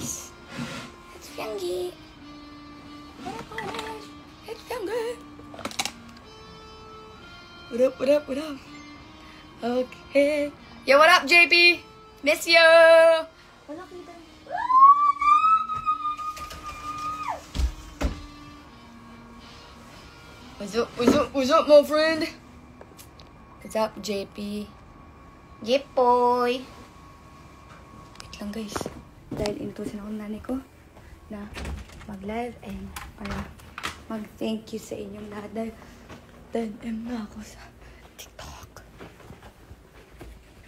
guys? It's Fianggi. What up, guys? It's Fianggi. What up, what up, what up? Okay. Yo, what up, JP? Miss you! Wala kita. What's up, my friend? What's up, JP? Yep, boy. Wait lang, guys. Dahil inutusan ako ng nanay ko na mag-live and para mag-thank you sa inyong lahat dahil 10M na ako sa TikTok.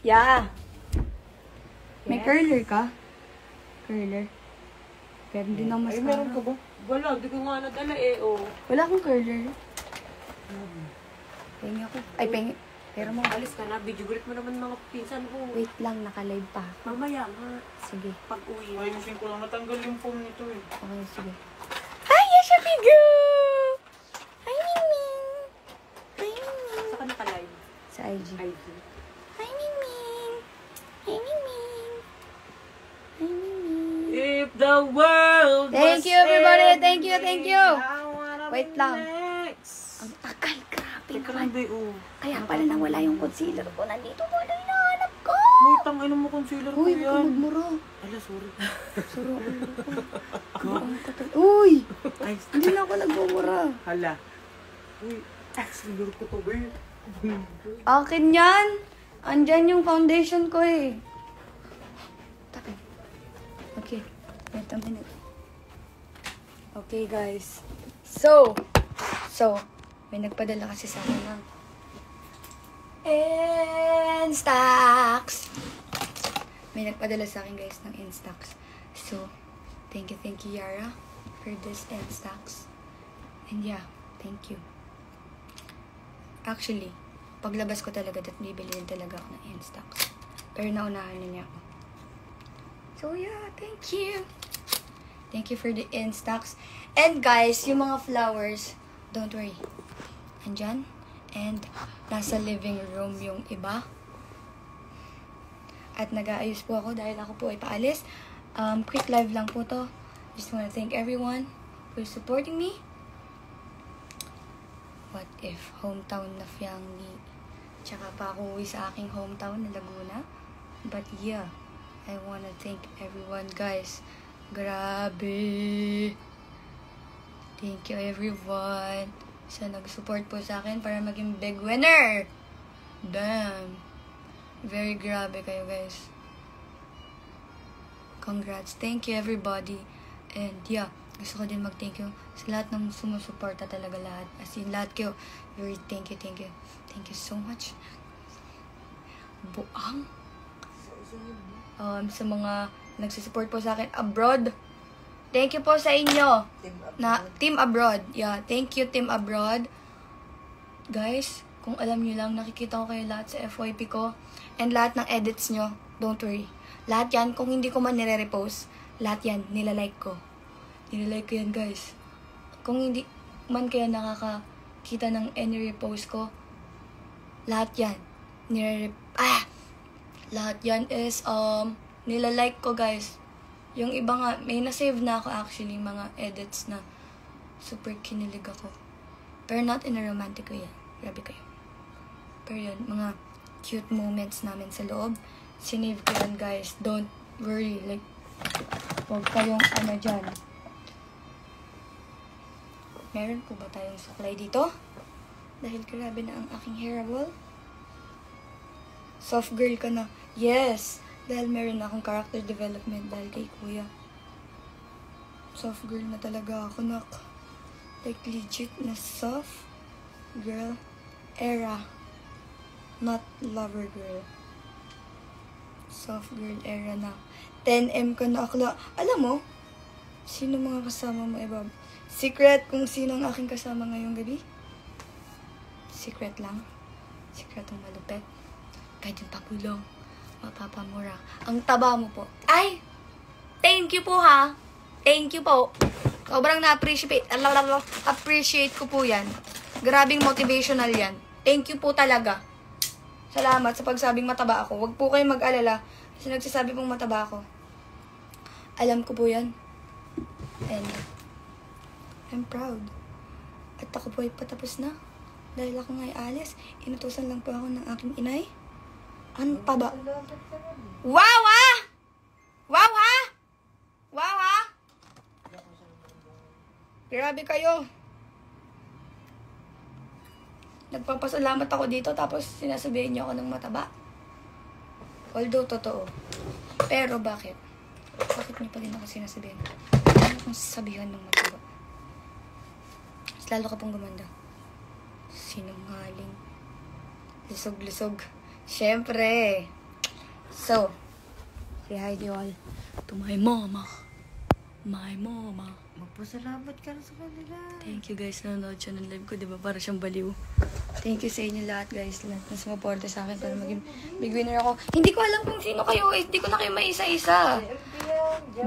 Yeah. May curler ka? Curler? Pero hindi na mascara. Ay, meron ka ba? Wala, di ko nga nadala oh. Wala akong curler. Pengi ako. Ay, pengi. Pero mo. Alis ka na, video greet mo naman mga pinsan ko. Wait lang, naka-live pa. Mamaya nga. Sige. Pag-uwi. Ayusin ko lang, natanggal yung foam nito eh. Okay, sige. Hi, Yasha Pigu! Hi, Mingming! Hi, Mingming! Saka naka-live. Sa IG. IG. Hi, Mingming! Hi, Mingming! Hi, Mingming! If the world Thank was you, everybody! Thank you, ending, thank you! I wanna Wait be lang. next. Ang tagal, grabe Teka naman. lang, be, oh. Kaya pala nawala yung concealer ko. Nandito ko na hinahanap ko! Uy, tangin mo concealer ko Uy, yan. huwag magmura. Ala, sorry. Suro ang ulo ko. Ang tagal. Uy! Ay, Hindi na ako nagmumura. hala. Uy, concealer ko to, be. Akin yan. Andyan yung foundation ko eh. Tabi. Okay. Wait a minute. Okay, guys. So, may nagpadala kasi sa akin ng Instax. May nagpadala sa akin, guys, ng Instax. So, thank you, Yara, for this Instax. And yeah, thank you. Actually, paglabas ko talaga at bibili din talaga ako ng Instax. Pero naunahan na niya ako. So yeah, thank you. Thank you for the Instax. And guys, yung mga flowers, don't worry. Andyan. And nasa living room yung iba. At nag-aayos po ako dahil ako po ay paalis. Quick live lang po to. Just wanna thank everyone for supporting me. What if hometown na Fianggi? Tsaka pa ako uwi sa aking hometown na Laguna. But yeah, I wanna thank everyone, guys. Grabe! Thank you, everyone. Sa nag-support po sa akin para maging big winner. Damn! Very grabe kayo, guys. Congrats. Thank you, everybody. And yeah, gusto ko din mag-thank you sa lahat ng sumusuporta talaga lahat. As in, lahat kayo. Very thank you. Thank you so much. Buang. Sa mga nagsusupport po sa akin abroad. Thank you po sa inyo. Team Abroad. Yeah, thank you, Team Abroad. Guys, kung alam nyo lang, nakikita ko kayo lahat sa FYP ko. And lahat ng edits nyo, don't worry. Lahat yan, kung hindi ko man nire-repost, lahat yan, nilalike ko. Nilalike ko yan, guys. Kung hindi man kayo nakakakita ng any repost ko, lahat yan, lahat yan is, nilalike ko, guys. Yung iba nga, may na-save na ako actually, mga edits na super kinilig ako. Pero not in a romantic way, grabe kayo. Pero yun, mga cute moments namin sa loob. Sinave ko yan, guys. Don't worry, like, huwag kayong dyan. Meron po ba tayong suklay dito? Dahil grabe na ang aking hair roll. Soft girl ka na. Yes! Dahil meron akong character development dahil kay kuya. Soft girl na talaga ako, nak. Like, legit na soft girl era. Not lover girl. Soft girl era na. 10M ka na akla. Alam mo, sino mga kasama mo, Ebab? Secret kung sino ang aking kasama ngayong gabi? Secret lang. Secret ang malupet. Kahit yung pagulong. Mapapamura. Ang taba mo po. Ay! Thank you po, ha? Thank you po. Sobrang na-appreciate. Appreciate ko po yan. Grabing motivational yan. Thank you po talaga. Salamat sa pagsabing mataba ako. Huwag po kayong mag-alala kasi nagsasabi pong mataba ako. Alam ko po yan. And I'm proud. At ako po ay patapos na. Dahil ako nga'y alis, inutusan lang po ako ng aking inay. Ano pa ba? Wow, ha? Wow, ha? Wow, ha? Grabe kayo. Nagpapasalamat ako dito tapos sinasabihin niyo ako ng mataba. Although, totoo. Pero bakit? Bakit niyo pa rin ako sinasabihin? Ano kung sasabihan ng mataba? Mas lalo ka pong gumanda. Sinungaling. Lisog-lisog. Siyempre. So, say hi to all. To my mama. My mama. Magpasalamat ka na sa kanila. Thank you guys na nanonood siya ng live ko. Diba? Para siyang baliw. Thank you sa inyo lahat guys. Lahat na sumuporta sa akin para maging big winner ako. Hindi ko alam kung sino kayo. Hindi ko na kayo maisa-isa.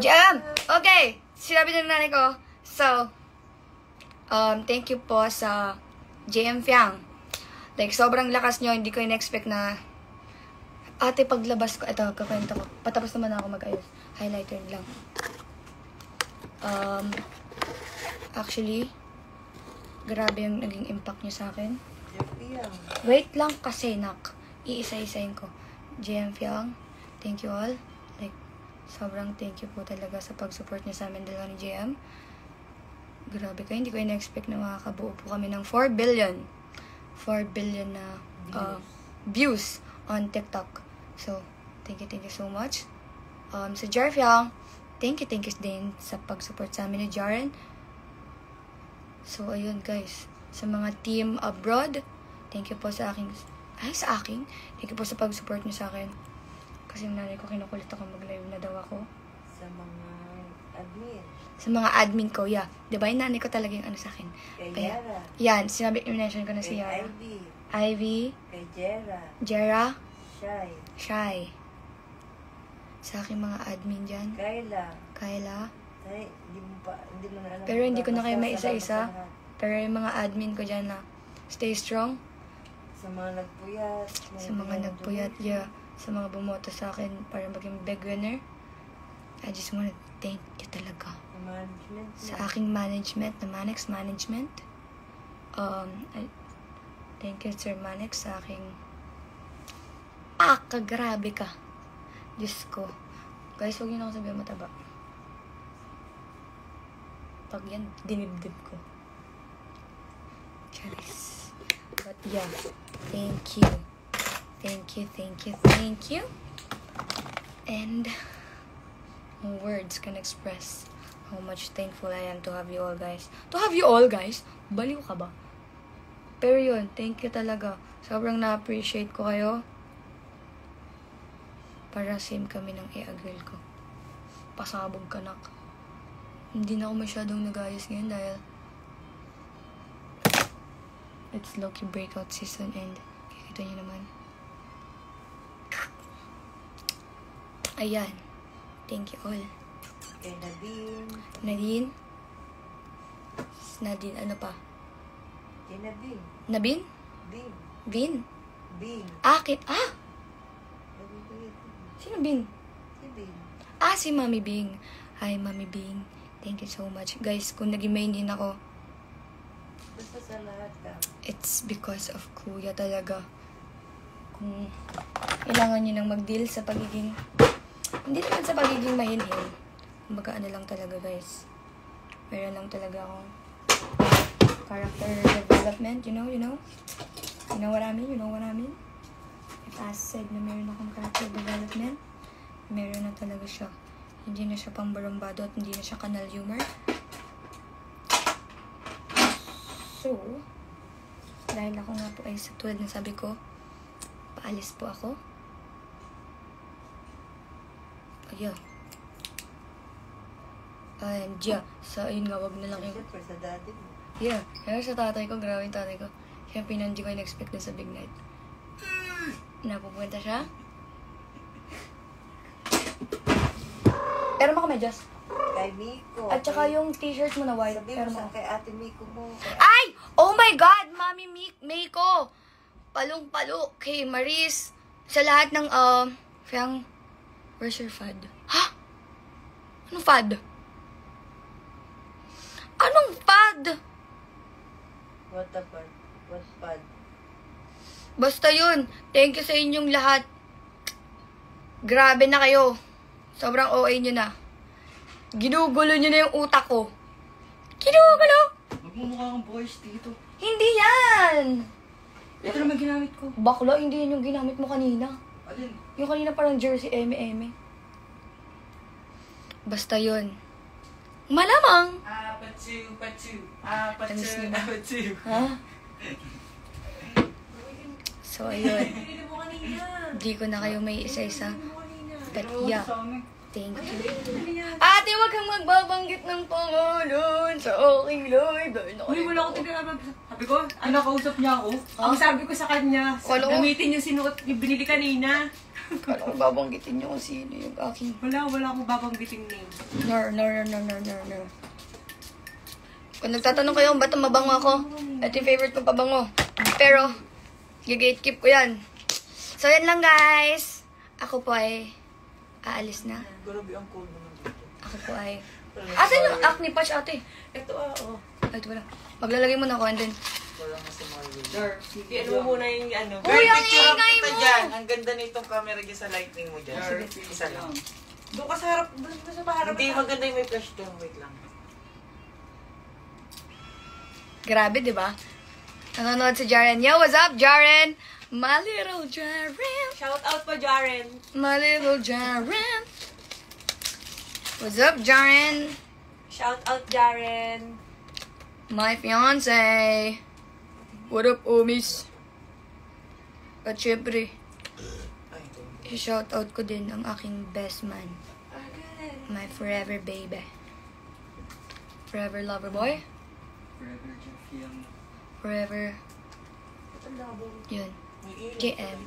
Jam! Okay! Sinabi na ng nanay ko. So, thank you po sa JM Fiang. Like, sobrang lakas nyo. Hindi ko in-expect na ate paglabas ko. Ito, kakwento ko. Patapos naman ako mag-ayos. Highlighter lang. Actually, grabe yung naging impact nyo sa akin. Wait lang kasi, nak. Iisa-isayin ko. JM Fiang, thank you all. Like, sobrang thank you po talaga sa pag-support niyo sa amin dalawa ni JM. Grabe kayo, hindi ko in-expect na makakabuo po kami ng 4 billion. 4 billion na views on TikTok. So, thank you so much. Sa Jar Fiang, thank you din sa pag-support sa amin ni Jaren. So, ayun guys. Sa mga team abroad, thank you po sa aking... Thank you po sa pag-support niyo sa akin. Kasi yung nanay ko kinukulit ako mag-live na daw ako. Sa mga admin. Sa mga admin ko, yeah. Diba yung nanay ko talaga yung ano sa akin? Kay Yara. Yan, mention ko na si Kay Yara. Ivy. Ivy. Kay Jera. Jera. Shai. Shy. Sa aking mga admin dyan. Kayla. Ay, hindi mo na alam. Pero hindi ko na kayo Basta maisa-isa. salamat sa lahat. Pero yung mga admin ko dyan na stay strong. Sa mga nagpuyat. Sa mga nagpuyat, yeah. Sa mga bumoto sa akin para maging big winner. I just wanna thank you talaga. Sa management. Sa aking management, na Manex Management. Thank you, Sir Manex, sa aking... Kagrabe ka. Diyos ko. Guys, huwag niyo na ako sabihin mataba. Pag yan, dinibdib ko. Charis. But yeah, thank you. Thank you. And no words can express how much thankful I am to have you all, guys. To have you all, guys? Baliw ka ba? Pero yun, thank you talaga. Sobrang na-appreciate ko kayo. Para same kami ng i-agree ko. Pasabog ka, nak. Hindi na ako masyadong nag-ayos ngayon dahil it's low-key breakout season and kikita nyo naman. Ayan. Thank you all. Kay Nadine, ano pa? Kay Nabin. Nabin? Vin? Bin. Sino Bin? Si Bin. Si Mami Bing. Hi, Mami Bing. Thank you so much. Guys, kung naging main din ako, Basta sa lahat ka. it's because of Kuya talaga. Kung kailangan nyo nang mag-deal sa pagiging... Hindi naman sa pagiging mahinhin. Kumbaga ano lang talaga, guys. Meron lang talaga akong character development, you know? You know what I mean? If I said na meron akong character development, meron na talaga siya. Hindi na siya pang barumbado at hindi na siya kanal humor. So, dahil ako nga po ay sa tulad na sabi ko, paalis po ako. Ayun. And yeah, so ayun nga, wag na lang yung... Siyempre sa daddy mo. Yeah, kaya sa tatay ko, grabe yung tatay ko. Siyempre, hindi ko in-expect na sa big night. Napupunta siya. Pero makamedyas. Kay Miko. At saka yung t-shirt mo na white. Sabi Pero mo sa kay ate Miko mo. Ay! Oh my God! Mami Miko! Palong-palo kay Maris. Sa lahat ng, Fiang, where's your fad? Ha? Anong fad? Anong fad? What the fuck? What's bad? Basta yun. Thank you sa inyong lahat. Grabe na kayo. Sobrang OA nyo na. Ginugulo nyo na yung utak ko. Ginugulo! Magmumukha kang boys dito. Hindi yan! Ito naman ginamit ko. Bakla, hindi yan yung ginamit mo kanina. Alin? Yung kanina parang jersey eme-eme. Basta yun. Malamang. Pachu. Tamis niyo ba? Pachu. Ha? So, ayun. Hindi ko na kayo may isa-isa. But yeah, thank you. Ate, wag kang magbabanggit ng pangalan sa aking live. Dahil Uy, wala ko tinalaman. Sabi ko, kausap niya ako. Ang sabi ko sa kanya, Wala. gamitin yung sinuot, yung binili kanina. Kala ko babanggitin niyo kung sino yung aking... Wala akong babanggiting name. No. Kung nagtatanong kayo ba't mabango ako, ito yung favorite kong pabango. Pero, gatekeep ko yan. So, yan lang guys. Ako po ay aalis na. Grabe ang cool naman dito. Ako po ay... Asan yung acne patch ate? Ito oo. Ay, ito pala. Maglalagay mo na ako and then... Wala kasi Marvel. Ano mo muna yung ano. Uy, ang Picture ingay kita mo! dyan. Ang ganda nitong camera dyan sa lighting mo dyan. Isa lang. Doon ka sa harap, doon ka sa paharap. Hindi maganda yung may flash doon. Wait lang. Grabe, di ba? Nanonood si Jaren. Yo, what's up, Jaren? My little Jaren. Shout out po, Jaren. My little Jaren. What's up, Jaren? Shout out, Jaren. My fiancé. What up, Omis? At syempre, Ay, ito. i-shoutout ko din ang aking best man. My forever baby. Forever lover boy. Forever Jeff Young. Forever, yun. KM.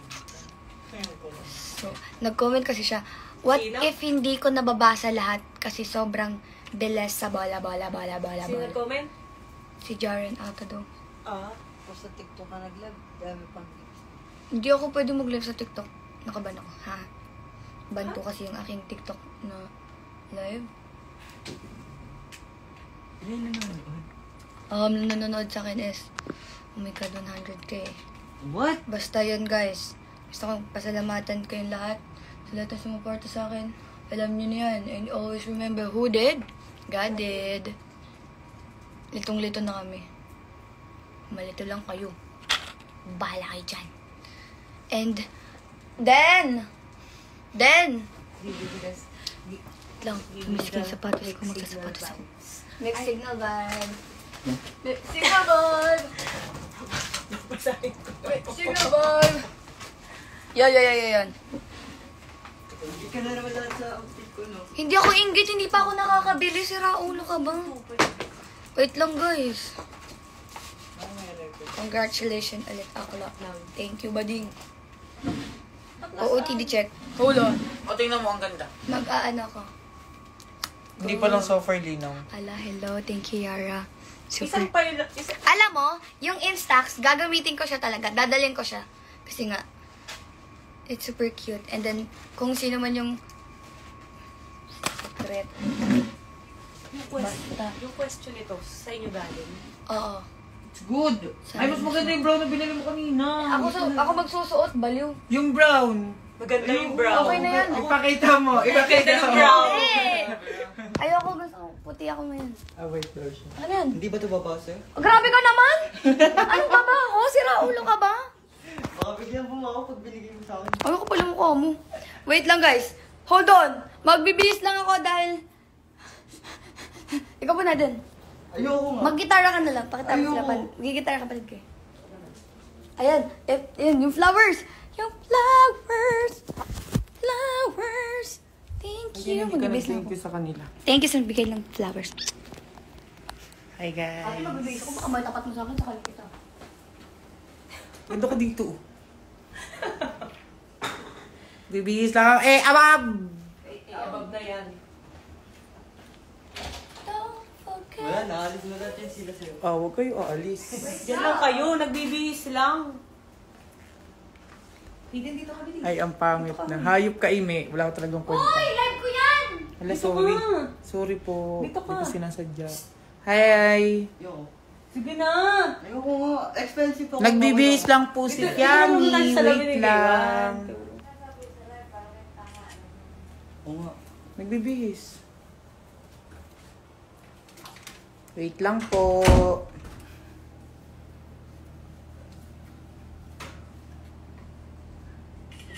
Ayun ko lang. So, nag-comment kasi siya, what Sino? if hindi ko nababasa lahat kasi sobrang bilis sa bola. Sino nag-comment? Si Jaren ata daw. Kung sa TikTok ka nag-live, dami pang tips. Hindi ako pwede mag-live sa TikTok. Nakaban ako, ha? Banto kasi yung aking TikTok na live. Ilan na nanonood? Nanonood sa akin is, oh my God, 100K. What? Basta yun, guys. Gusto kong pasalamatan kayong lahat. Sa lahat na sumuporta sa akin. Alam niyo na yan. And always remember, who did? God did. Litong-lito na kami. Malito lang kayo. Bahala kayo dyan. And, then, lang, tumisik yung sapatos ko, magsasapatos ako. Mixed signal vibe. Mixed signal vibe. Mixed signal vibe. Yan. Hindi ka na naman lahat sa outfit ko, no? Hindi ako inggit, hindi pa ako nakakabili. Sira ulo ka ba? Wait lang, guys. Congratulations ulit ako lang. Thank you, bading. OOTD check. Hold on. O, tingnan mo, ang ganda. Mag-aano ko. Hindi pa lang software linaw. Ala, hello. Thank you, Yara. Isang Super. pile, Alam mo, yung Instax, gagamitin ko siya talaga. Dadalhin ko siya. Kasi nga, it's super cute. And then, kung sino man yung secret. Basta. yung question ito, sa inyo galing. Oo. It's good. Ay, mas maganda yung brown na binili mo kanina. Ako magsusuot, baliw. Yung brown. Maganda yung brown. Okay na yan. Ipakita mo. Ipakita yung mo. brown. Eh! Ayoko, gusto ko. Puti ako ngayon. White version. Ano yan? Hindi ba ito babasa? Grabe ka naman! Ano ka ba? Oh, sira ulo ka ba? Baka bigyan mo ako pag binigay mo sa akin. Ano ko pala mukha mo? Wait lang, guys. Hold on. Magbibihis lang ako dahil... Ikaw po na din. Ayoko nga. Mag-gitara ka na lang. Pakita mo sila. Mag-gitara ka palig kayo. Ayan. Ayan, yung flowers. Yung flowers. Flowers. Thank you. Magbibihis lang ako. sa kanila. Thank you sa nagbigay ng flowers. Hi guys. Ate, magbibihis ako. Baka may tapat mo sa akin. Sakali kita. Ganda ko dito. Bibihis lang ako. Eh, abab! Above na yan. Don't forget. Wala, naalis na natin sila sa'yo. Huwag kayo aalis. Diyan lang kayo, nagbibihis lang. Ay, ang pangit na. Hayop ka, Ime. Wala ko talagang kwenta. Uy, live ko yan! Hala, Dito sorry. ka. Sorry po. Dito ka. Hindi ko sinasadya. Hi! Ayoko. Sige na. Ayoko nga. Expensive ako. Nagbibihis lang po si Dito Yami. naman tayo sa lamin Wait ni lang. Gaywan. Oo nga. Nagbibihis. Wait lang po.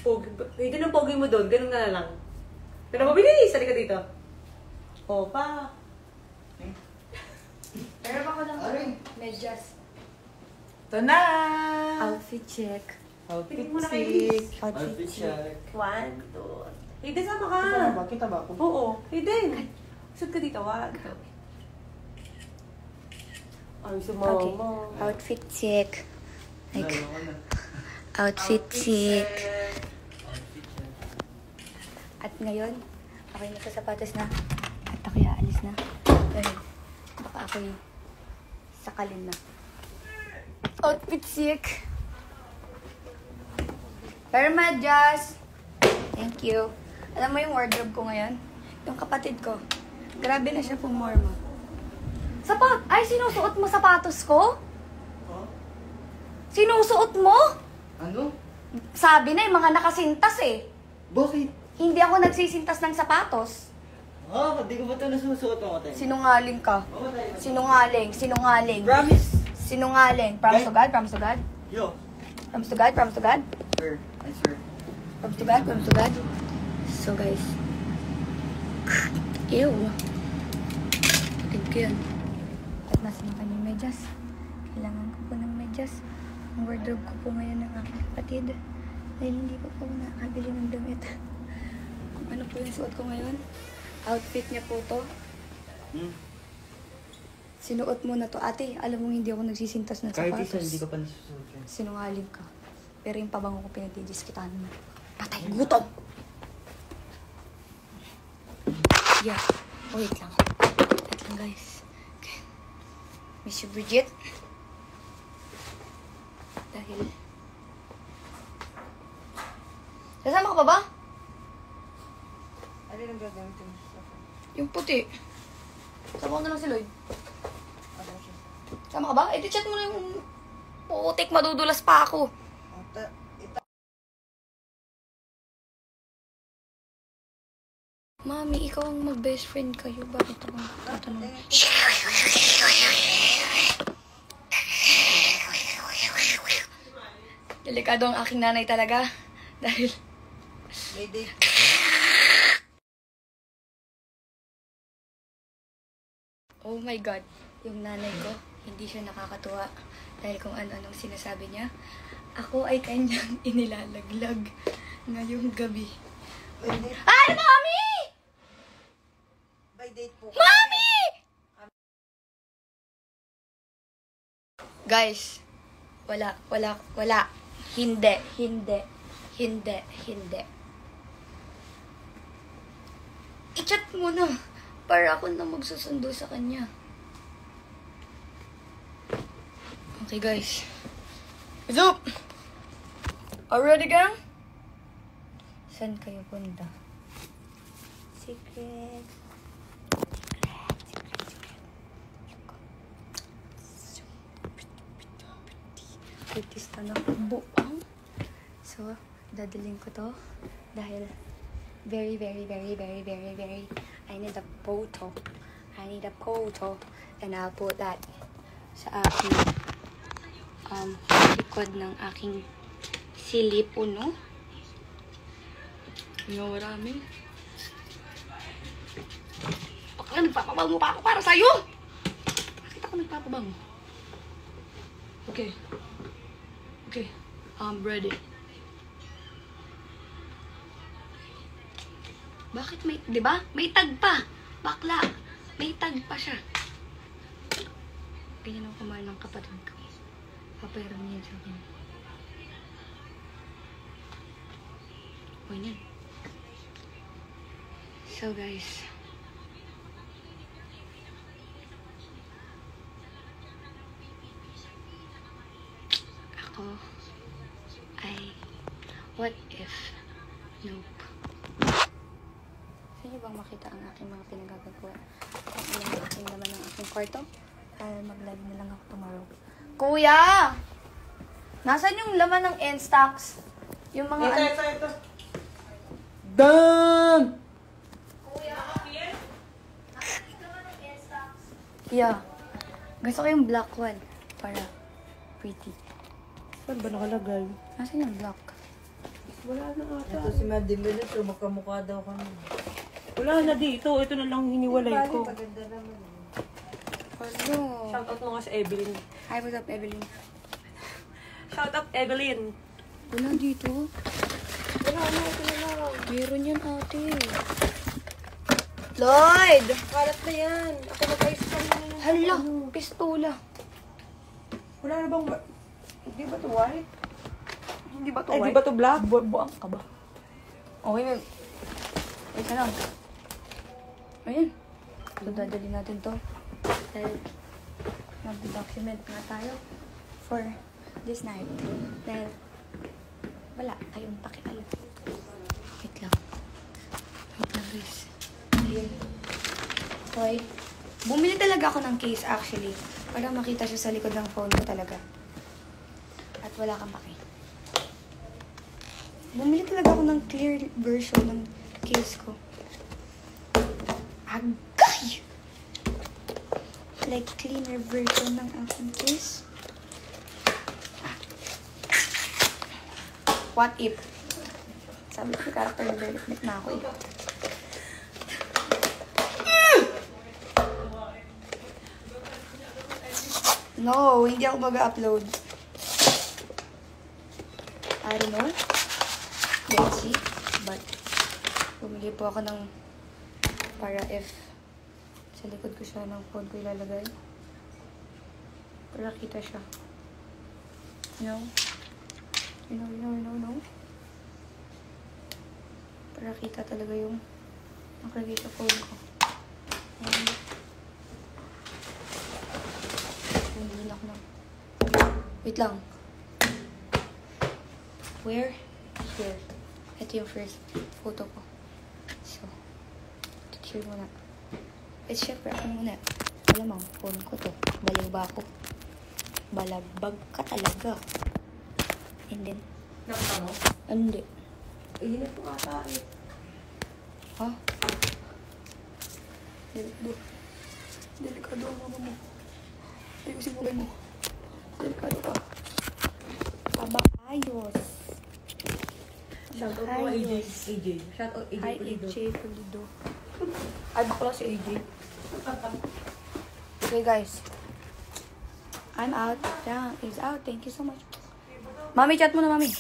Pogi. Ganun pogi mo doon. Ganun nga lang. Pero mabilis. Sali ka dito. O, pa. Pero ako lang Aray. medyas. Ito na! Outfit check. Outfit Tingin mo na check. Outfit check. 1, 2. Hayden, sama ka. Kita ba? Kita ba ako? Oo. Hayden. Sud ka dito. 1, 2. Ay, sumama. Okay. Outfit check. Like, Ayoko na. outfit check. Outfit check. At ngayon, ako'y nasa sapatos na. At ako'y aalis na. Dahil, baka ako'y sakalin na. Outfit check. Pero medyas. Thank you. Alam mo yung wardrobe ko ngayon? Yung kapatid ko. Grabe na siya pumorma. Ay, sinusuot mo sapatos ko? Oh? Sinusuot mo? Ano? Sabi na yung mga nakasintas eh. Bakit? Hindi ako nagsisintas ng sapatos. Ah, di ko ba ito nasusuot mo tayo? Sinungaling ka. Oo tayo. Sinungaling. Promise! Sinungaling. Promise to God, promise to God. Yo. Promise to God, promise to God. Sir. I swear. Promise to God, promise to God. So guys. Ew. Patid ko yan. At nasa na kanyang medyas. Kailangan ko po ng medyas. Ang wardrobe ko po ngayon ng aking kapatid. Dahil hindi po po nakabili ng damit. Kung ano po yung suot ko ngayon. Outfit niya po to. Sinuot mo na to. Ate, alam mo hindi ako nagsisintas ng Kahit isa, sapatos. hindi ka pa nasusuot yun. Sinungaling ka. Pero yung pabango ko pinagdidiskitan mo. Patay, gutom! Yeah. Oh, wait lang. Wait lang, guys. Okay. Miss you, Bridget. Dahil... Sasama ka pa ba? Ano yung gagamitin mo sa Yung puti. Sama ko na lang si Lloyd. Sama ka ba? Eh, di chat mo na yung putik. Madudulas pa ako. Mami, ikaw ang mag-best friend kayo. Bakit ako tatanong? Delikado ang aking nanay talaga. Dahil... May date. Oh my God, yung nanay ko, hindi siya nakakatuwa. Dahil kung ano-anong sinasabi niya, ako ay kanyang inilalaglag ngayong gabi. Ano, Mami? By date po. Mami! Guys, wala. Hindi. I-chat mo na para ako na magsusundo sa kanya. Okay, guys. What's up? Already, gang? Saan kayo punta? Secret. Artista ng buang. So, dadaling ko to dahil very, I need a photo. And I'll put that sa aking likod ng aking silip uno. Yung marami. Baka nagpapabango pa ako para sa'yo! Bakit ako nagpapabango? Okay, I'm ready. Bakit may, di ba? May tag pa. Bakla. May tag pa siya. Ganyan ako kumain ng kapatid ko. Papayram niya sa akin. O yan. So guys. Ako ay what if nope. Saan niyo bang makita ang aking mga pinagagagawa. Kung ano ang aking laman ng aking kwarto. Mag-live na lang ako tomorrow. Kuya! Nasaan yung laman ng Instax? Yung mga... Ito. Dang! Kuya! Nasaan yung laman ng Instax? Yeah. Gusto ko yung black one. Para pretty. Saan ba nakalagay? Nasaan yung black? Wala na ata. Ito si Maddie Miller, magkamukha daw kami. Wala na dito. Ito na lang hiniwalay ko. Maganda naman. Hello. Shoutout mo nga sa Evelyn. Hi, what's up, Evelyn? Shoutout Evelyn. Wala dito. Wala na. Ito na lang. Meron yan, ate. Lloyd! Kalat na yan. Ako nag-ayos pa rin. Hala, pistola. Wala na bang... Hindi ba ito white? Hindi ba Ay, di ba ito black? Buang ka ba? Okay, wait na lang. Ayun. So, dadali natin to. Dahil mag-document nga tayo for this night. Dahil wala kayong pakialam. Wait lang. Wait lang, guys. Ayun. Okay. Bumili talaga ako ng case actually. Para makita siya sa likod ng phone ko talaga. At wala kang paki. Bumili talaga ako ng clear version ng case ko. Agay! Like, cleaner version ng aking case. What if? Sabi ko, character development na ako eh. No, hindi ako mag-upload. I don't know. Let's see. But, bumili po ako ng para if sa likod ko siya ng phone ko ilalagay. Para kita siya. You know? Para kita talaga yung nakalagay sa phone ko. Hindi ako na. Wait lang. Where? Here. Ito yung first photo ko. So, cheer muna. Eh, syempre, ako muna. Alam mo, phone ko to. Baliw ba ako? Balagbag ka talaga. And then, Nakita mo? hindi. Hinap ko ata eh. Ha? Delikado ang mama mo. Ayusin mo kayo mo. Delikado ka. Ayos. Shoutout mo AJ. Shoutout AJ Hi, Pulido. AJ Pulido. Ay, bakla si AJ. Okay, guys. I'm out. Yeah, he's out. Thank you so much. Mami, chat mo na, mami.